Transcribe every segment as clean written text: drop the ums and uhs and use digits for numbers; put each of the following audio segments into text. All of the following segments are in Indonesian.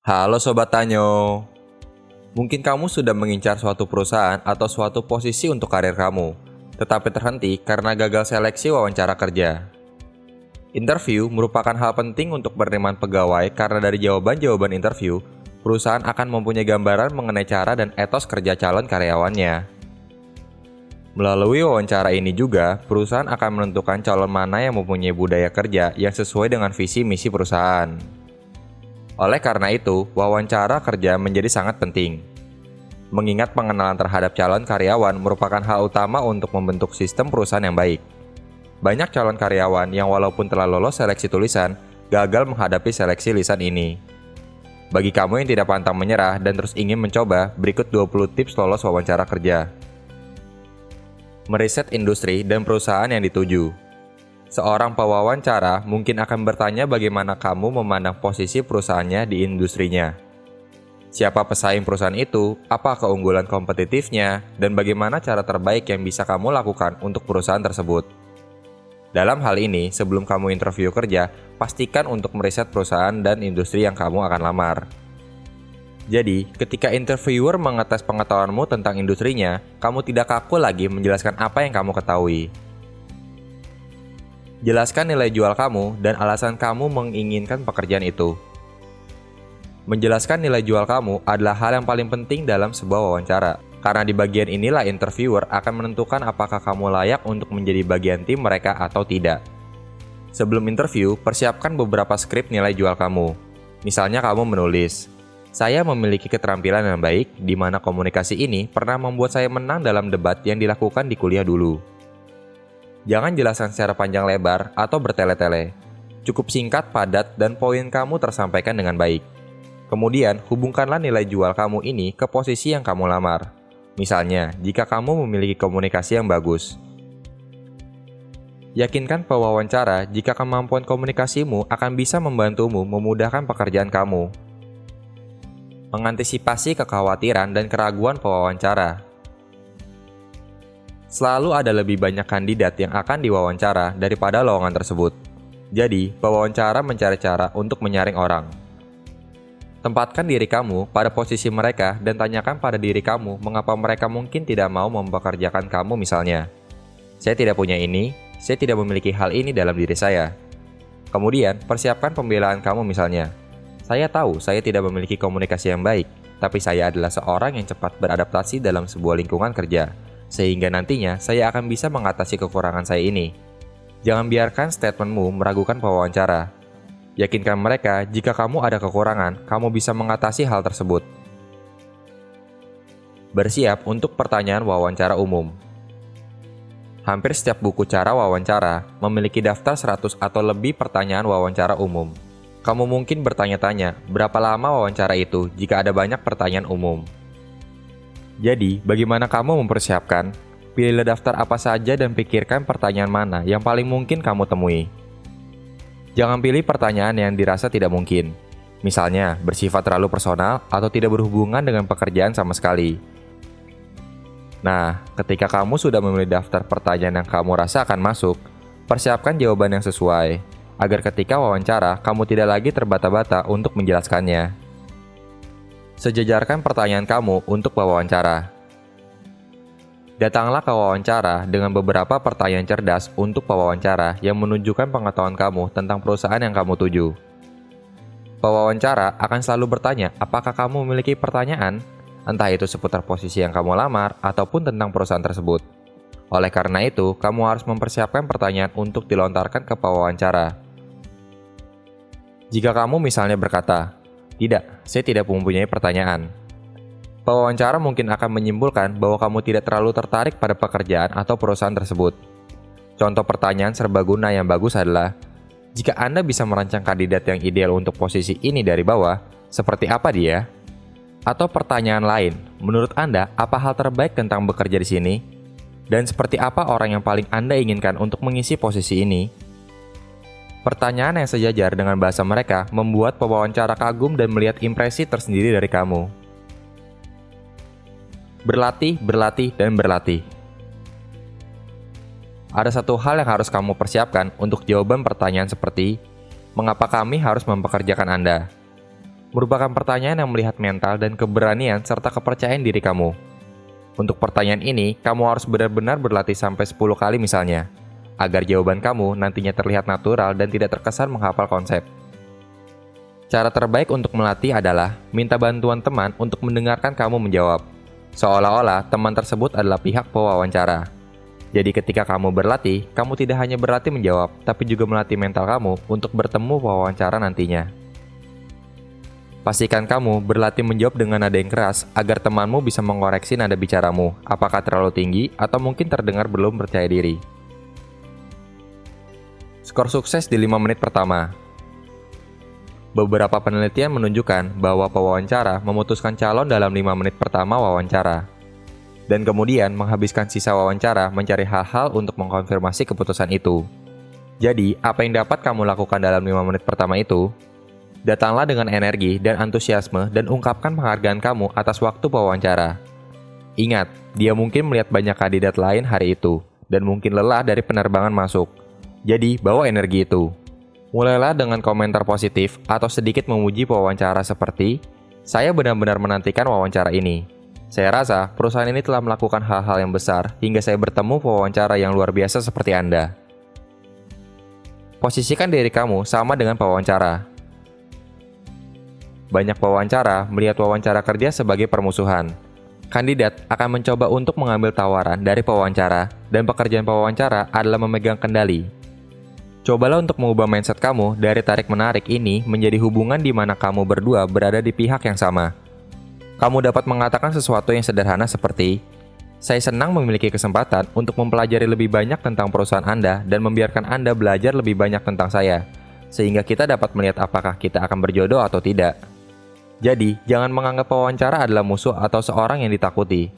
Halo Sobat Tanyo, mungkin kamu sudah mengincar suatu perusahaan atau suatu posisi untuk karir kamu, tetapi terhenti karena gagal seleksi wawancara kerja. Interview merupakan hal penting untuk penerimaan pegawai karena dari jawaban-jawaban interview, perusahaan akan mempunyai gambaran mengenai cara dan etos kerja calon karyawannya. Melalui wawancara ini juga, perusahaan akan menentukan calon mana yang mempunyai budaya kerja yang sesuai dengan visi misi perusahaan. Oleh karena itu, wawancara kerja menjadi sangat penting. Mengingat pengenalan terhadap calon karyawan merupakan hal utama untuk membentuk sistem perusahaan yang baik. Banyak calon karyawan yang walaupun telah lolos seleksi tulisan, gagal menghadapi seleksi lisan ini. Bagi kamu yang tidak pantang menyerah dan terus ingin mencoba, berikut 20 tips lolos wawancara kerja. Meriset industri dan perusahaan yang dituju. Seorang pewawancara mungkin akan bertanya bagaimana kamu memandang posisi perusahaannya di industrinya. Siapa pesaing perusahaan itu, apa keunggulan kompetitifnya, dan bagaimana cara terbaik yang bisa kamu lakukan untuk perusahaan tersebut. Dalam hal ini, sebelum kamu interview kerja, pastikan untuk meriset perusahaan dan industri yang kamu akan lamar. Jadi, ketika interviewer mengetes pengetahuanmu tentang industrinya, kamu tidak kaku lagi menjelaskan apa yang kamu ketahui. Jelaskan nilai jual kamu dan alasan kamu menginginkan pekerjaan itu. Menjelaskan nilai jual kamu adalah hal yang paling penting dalam sebuah wawancara, karena di bagian inilah interviewer akan menentukan apakah kamu layak untuk menjadi bagian tim mereka atau tidak. Sebelum interview, persiapkan beberapa skrip nilai jual kamu. Misalnya kamu menulis, "Saya memiliki keterampilan yang baik, di mana komunikasi ini pernah membuat saya menang dalam debat yang dilakukan di kuliah dulu." Jangan jelaskan secara panjang lebar atau bertele-tele. Cukup singkat, padat, dan poin kamu tersampaikan dengan baik. Kemudian, hubungkanlah nilai jual kamu ini ke posisi yang kamu lamar. Misalnya, jika kamu memiliki komunikasi yang bagus. Yakinkan pewawancara jika kemampuan komunikasimu akan bisa membantumu memudahkan pekerjaan kamu. Mengantisipasi kekhawatiran dan keraguan pewawancara. Selalu ada lebih banyak kandidat yang akan diwawancara daripada lowongan tersebut. Jadi, pewawancara mencari cara untuk menyaring orang. Tempatkan diri kamu pada posisi mereka dan tanyakan pada diri kamu mengapa mereka mungkin tidak mau mempekerjakan kamu misalnya. "Saya tidak punya ini, saya tidak memiliki hal ini dalam diri saya." Kemudian, persiapkan pembelaan kamu misalnya. "Saya tahu saya tidak memiliki komunikasi yang baik, tapi saya adalah seorang yang cepat beradaptasi dalam sebuah lingkungan kerja. Sehingga nantinya saya akan bisa mengatasi kekurangan saya ini." Jangan biarkan statementmu meragukan pewawancara. Yakinkan mereka jika kamu ada kekurangan, kamu bisa mengatasi hal tersebut. Bersiap untuk pertanyaan wawancara umum. Hampir setiap buku cara wawancara memiliki daftar 100 atau lebih pertanyaan wawancara umum. Kamu mungkin bertanya-tanya, berapa lama wawancara itu jika ada banyak pertanyaan umum? Jadi, bagaimana kamu mempersiapkan? Pilihlah daftar apa saja dan pikirkan pertanyaan mana yang paling mungkin kamu temui. Jangan pilih pertanyaan yang dirasa tidak mungkin. Misalnya, bersifat terlalu personal atau tidak berhubungan dengan pekerjaan sama sekali. Nah, ketika kamu sudah memilih daftar pertanyaan yang kamu rasa akan masuk, persiapkan jawaban yang sesuai, agar ketika wawancara, kamu tidak lagi terbata-bata untuk menjelaskannya. Sejajarkan pertanyaan kamu untuk wawancara. Datanglah ke wawancara dengan beberapa pertanyaan cerdas untuk pewawancara yang menunjukkan pengetahuan kamu tentang perusahaan yang kamu tuju. Pewawancara akan selalu bertanya apakah kamu memiliki pertanyaan, entah itu seputar posisi yang kamu lamar ataupun tentang perusahaan tersebut. Oleh karena itu, kamu harus mempersiapkan pertanyaan untuk dilontarkan ke pewawancara. Jika kamu misalnya berkata, "Tidak, saya tidak mempunyai pertanyaan." Pewawancara mungkin akan menyimpulkan bahwa kamu tidak terlalu tertarik pada pekerjaan atau perusahaan tersebut. Contoh pertanyaan serbaguna yang bagus adalah, "Jika Anda bisa merancang kandidat yang ideal untuk posisi ini dari bawah, seperti apa dia?" Atau pertanyaan lain, "Menurut Anda, apa hal terbaik tentang bekerja di sini? Dan seperti apa orang yang paling Anda inginkan untuk mengisi posisi ini?" Pertanyaan yang sejajar dengan bahasa mereka membuat pewawancara kagum dan melihat impresi tersendiri dari kamu. Berlatih, berlatih, dan berlatih. Ada satu hal yang harus kamu persiapkan untuk jawaban pertanyaan seperti, "Mengapa kami harus mempekerjakan Anda?" merupakan pertanyaan yang melihat mental dan keberanian serta kepercayaan diri kamu. Untuk pertanyaan ini, kamu harus benar-benar berlatih sampai 10 kali misalnya, agar jawaban kamu nantinya terlihat natural dan tidak terkesan menghafal konsep. Cara terbaik untuk melatih adalah minta bantuan teman untuk mendengarkan kamu menjawab, seolah-olah teman tersebut adalah pihak pewawancara. Jadi ketika kamu berlatih, kamu tidak hanya berlatih menjawab, tapi juga melatih mental kamu untuk bertemu pewawancara nantinya. Pastikan kamu berlatih menjawab dengan nada yang keras agar temanmu bisa mengoreksi nada bicaramu, apakah terlalu tinggi atau mungkin terdengar belum percaya diri. Skor sukses di 5 menit pertama. Beberapa penelitian menunjukkan bahwa pewawancara memutuskan calon dalam 5 menit pertama wawancara, dan kemudian menghabiskan sisa wawancara mencari hal-hal untuk mengkonfirmasi keputusan itu. Jadi, apa yang dapat kamu lakukan dalam 5 menit pertama itu? Datanglah dengan energi dan antusiasme dan ungkapkan penghargaan kamu atas waktu pewawancara. Ingat, dia mungkin melihat banyak kandidat lain hari itu, dan mungkin lelah dari penerbangan masuk. Jadi, bawa energi itu. Mulailah dengan komentar positif atau sedikit memuji pewawancara seperti, "Saya benar-benar menantikan wawancara ini. Saya rasa perusahaan ini telah melakukan hal-hal yang besar hingga saya bertemu pewawancara yang luar biasa seperti Anda." Posisikan diri kamu sama dengan pewawancara. Banyak pewawancara melihat wawancara kerja sebagai permusuhan. Kandidat akan mencoba untuk mengambil tawaran dari pewawancara, dan pekerjaan pewawancara adalah memegang kendali. Cobalah untuk mengubah mindset kamu dari tarik-menarik ini menjadi hubungan di mana kamu berdua berada di pihak yang sama. Kamu dapat mengatakan sesuatu yang sederhana seperti, "Saya senang memiliki kesempatan untuk mempelajari lebih banyak tentang perusahaan Anda dan membiarkan Anda belajar lebih banyak tentang saya, sehingga kita dapat melihat apakah kita akan berjodoh atau tidak." Jadi, jangan menganggap pewawancara adalah musuh atau seorang yang ditakuti.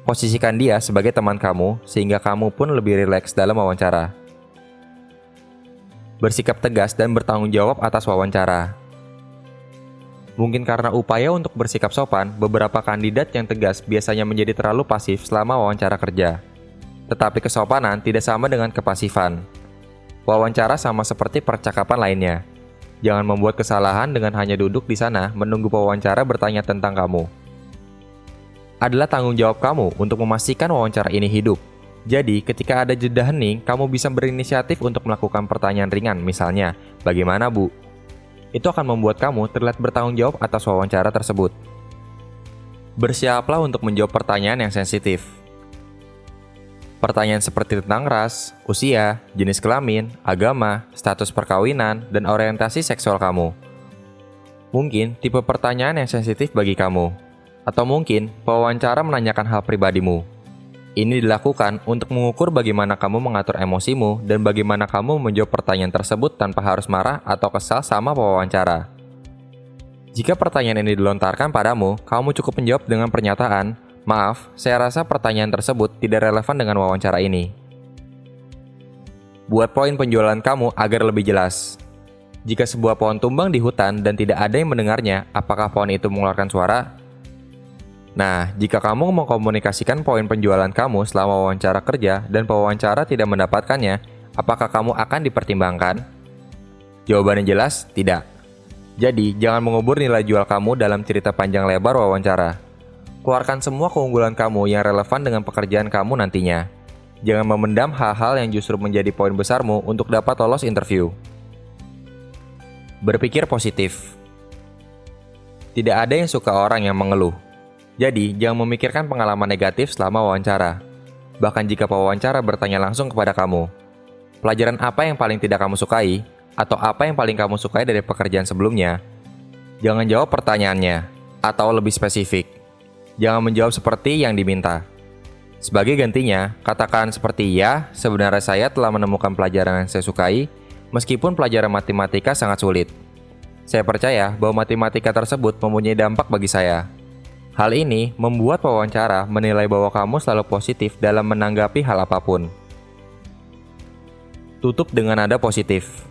Posisikan dia sebagai teman kamu, sehingga kamu pun lebih rileks dalam wawancara. Bersikap tegas dan bertanggung jawab atas wawancara. Mungkin karena upaya untuk bersikap sopan, beberapa kandidat yang tegas biasanya menjadi terlalu pasif selama wawancara kerja. Tetapi kesopanan tidak sama dengan kepasifan. Wawancara sama seperti percakapan lainnya. Jangan membuat kesalahan dengan hanya duduk di sana menunggu pewawancara bertanya tentang kamu. Adalah tanggung jawab kamu untuk memastikan wawancara ini hidup. Jadi, ketika ada jeda hening, kamu bisa berinisiatif untuk melakukan pertanyaan ringan, misalnya, "Bagaimana, Bu?" Itu akan membuat kamu terlihat bertanggung jawab atas wawancara tersebut. Bersiaplah untuk menjawab pertanyaan yang sensitif. Pertanyaan seperti tentang ras, usia, jenis kelamin, agama, status perkawinan, dan orientasi seksual kamu. Mungkin tipe pertanyaan yang sensitif bagi kamu. Atau mungkin pewawancara menanyakan hal pribadimu. Ini dilakukan untuk mengukur bagaimana kamu mengatur emosimu dan bagaimana kamu menjawab pertanyaan tersebut tanpa harus marah atau kesal sama pewawancara. Jika pertanyaan ini dilontarkan padamu, kamu cukup menjawab dengan pernyataan, "Maaf, saya rasa pertanyaan tersebut tidak relevan dengan wawancara ini." Buat poin penjualan kamu agar lebih jelas. Jika sebuah pohon tumbang di hutan dan tidak ada yang mendengarnya, apakah pohon itu mengeluarkan suara? Nah, jika kamu mengkomunikasikan poin penjualan kamu selama wawancara kerja dan pewawancara tidak mendapatkannya, apakah kamu akan dipertimbangkan? Jawabannya jelas, tidak. Jadi, jangan mengubur nilai jual kamu dalam cerita panjang lebar wawancara. Keluarkan semua keunggulan kamu yang relevan dengan pekerjaan kamu nantinya. Jangan memendam hal-hal yang justru menjadi poin besarmu untuk dapat lolos interview. Berpikir positif. Tidak ada yang suka orang yang mengeluh. Jadi, jangan memikirkan pengalaman negatif selama wawancara. Bahkan jika pewawancara bertanya langsung kepada kamu, "Pelajaran apa yang paling tidak kamu sukai?" atau "Apa yang paling kamu sukai dari pekerjaan sebelumnya?" Jangan jawab pertanyaannya, atau lebih spesifik, jangan menjawab seperti yang diminta. Sebagai gantinya, katakan seperti, "Ya, sebenarnya saya telah menemukan pelajaran yang saya sukai, meskipun pelajaran matematika sangat sulit. Saya percaya bahwa matematika tersebut mempunyai dampak bagi saya." Hal ini membuat pewawancara menilai bahwa kamu selalu positif dalam menanggapi hal apapun. Tutup dengan nada positif.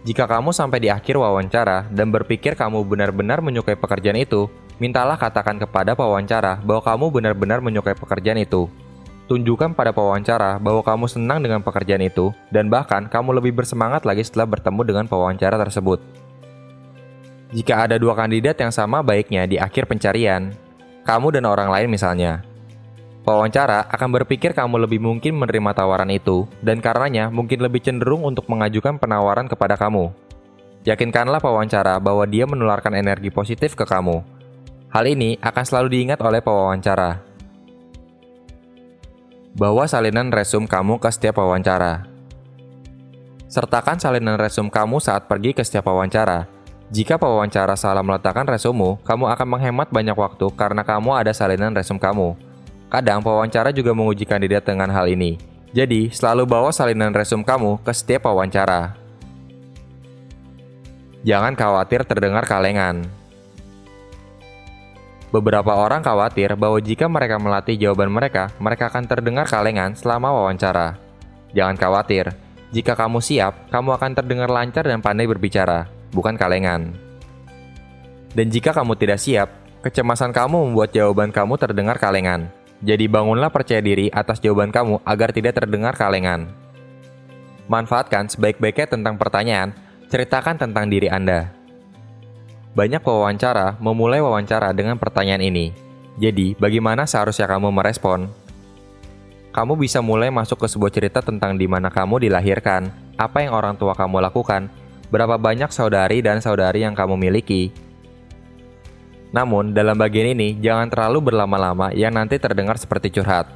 Jika kamu sampai di akhir wawancara dan berpikir kamu benar-benar menyukai pekerjaan itu, mintalah katakan kepada pewawancara bahwa kamu benar-benar menyukai pekerjaan itu. Tunjukkan pada pewawancara bahwa kamu senang dengan pekerjaan itu, dan bahkan kamu lebih bersemangat lagi setelah bertemu dengan pewawancara tersebut. Jika ada dua kandidat yang sama baiknya di akhir pencarian, kamu dan orang lain misalnya, pewawancara akan berpikir kamu lebih mungkin menerima tawaran itu dan karenanya mungkin lebih cenderung untuk mengajukan penawaran kepada kamu. Yakinkanlah pewawancara bahwa dia menularkan energi positif ke kamu. Hal ini akan selalu diingat oleh pewawancara. Bawa salinan resume kamu ke setiap wawancara. Sertakan salinan resume kamu saat pergi ke setiap wawancara. Jika pewawancara salah meletakkan resume, kamu akan menghemat banyak waktu karena kamu ada salinan resume kamu. Kadang pewawancara juga menguji kandidat dengan hal ini. Jadi, selalu bawa salinan resume kamu ke setiap wawancara. Jangan khawatir terdengar kalengan. Beberapa orang khawatir bahwa jika mereka melatih jawaban mereka akan terdengar kalengan selama wawancara. Jangan khawatir, jika kamu siap, kamu akan terdengar lancar dan pandai berbicara, bukan kalengan. Dan jika kamu tidak siap, kecemasan kamu membuat jawaban kamu terdengar kalengan. Jadi bangunlah percaya diri atas jawaban kamu agar tidak terdengar kalengan. Manfaatkan sebaik-baiknya tentang pertanyaan, ceritakan tentang diri Anda. Banyak pewawancara memulai wawancara dengan pertanyaan ini. Jadi, bagaimana seharusnya kamu merespon? Kamu bisa mulai masuk ke sebuah cerita tentang di mana kamu dilahirkan, apa yang orang tua kamu lakukan, berapa banyak saudari dan saudari yang kamu miliki. Namun, dalam bagian ini, jangan terlalu berlama-lama yang nanti terdengar seperti curhat.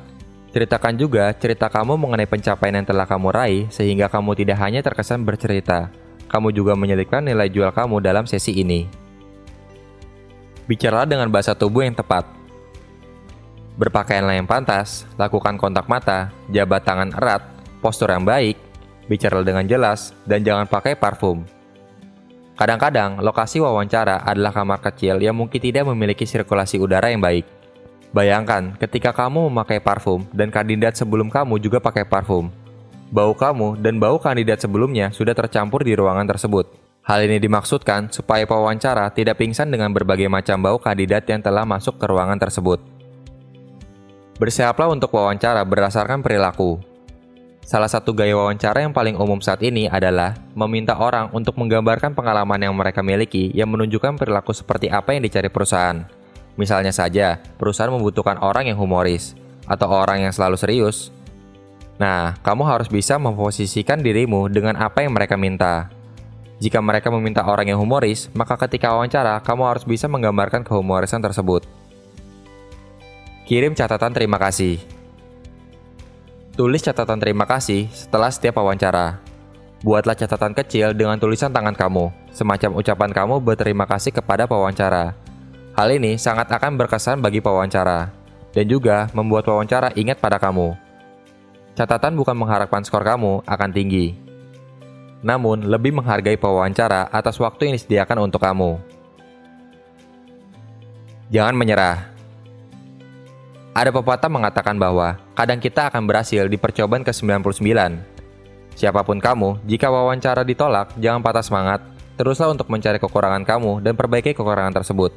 Ceritakan juga cerita kamu mengenai pencapaian yang telah kamu raih, sehingga kamu tidak hanya terkesan bercerita, kamu juga menyelipkan nilai jual kamu dalam sesi ini. Bicaralah dengan bahasa tubuh yang tepat. Berpakaianlah yang pantas, lakukan kontak mata, jabat tangan erat, postur yang baik, bicaralah dengan jelas, dan jangan pakai parfum. Kadang-kadang, lokasi wawancara adalah kamar kecil yang mungkin tidak memiliki sirkulasi udara yang baik. Bayangkan ketika kamu memakai parfum dan kandidat sebelum kamu juga pakai parfum. Bau kamu dan bau kandidat sebelumnya sudah tercampur di ruangan tersebut. Hal ini dimaksudkan supaya pewawancara tidak pingsan dengan berbagai macam bau kandidat yang telah masuk ke ruangan tersebut. Bersiaplah untuk wawancara berdasarkan perilaku. Salah satu gaya wawancara yang paling umum saat ini adalah meminta orang untuk menggambarkan pengalaman yang mereka miliki yang menunjukkan perilaku seperti apa yang dicari perusahaan. Misalnya saja, perusahaan membutuhkan orang yang humoris atau orang yang selalu serius. Nah, kamu harus bisa memposisikan dirimu dengan apa yang mereka minta. Jika mereka meminta orang yang humoris, maka ketika wawancara, kamu harus bisa menggambarkan kehumorisan tersebut. Kirim catatan terima kasih. Tulis catatan terima kasih setelah setiap wawancara. Buatlah catatan kecil dengan tulisan tangan kamu, semacam ucapan kamu berterima kasih kepada pewawancara. Hal ini sangat akan berkesan bagi pewawancara, dan juga membuat pewawancara ingat pada kamu. Catatan bukan mengharapkan skor kamu akan tinggi, namun lebih menghargai pewawancara atas waktu yang disediakan untuk kamu. Jangan menyerah. Ada pepatah mengatakan bahwa kadang kita akan berhasil di percobaan ke-99. Siapapun kamu, jika wawancara ditolak, jangan patah semangat. Teruslah untuk mencari kekurangan kamu dan perbaiki kekurangan tersebut.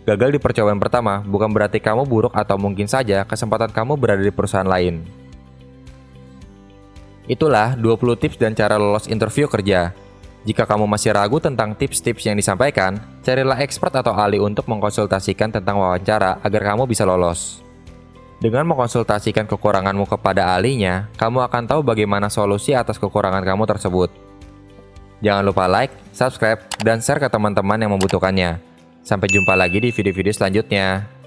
Gagal di percobaan pertama bukan berarti kamu buruk atau mungkin saja kesempatan kamu berada di perusahaan lain. Itulah 20 tips dan cara lolos interview kerja. Jika kamu masih ragu tentang tips-tips yang disampaikan, carilah expert atau ahli untuk mengkonsultasikan tentang wawancara agar kamu bisa lolos. Dengan mengkonsultasikan kekuranganmu kepada ahlinya, kamu akan tahu bagaimana solusi atas kekurangan kamu tersebut. Jangan lupa like, subscribe, dan share ke teman-teman yang membutuhkannya. Sampai jumpa lagi di video-video selanjutnya.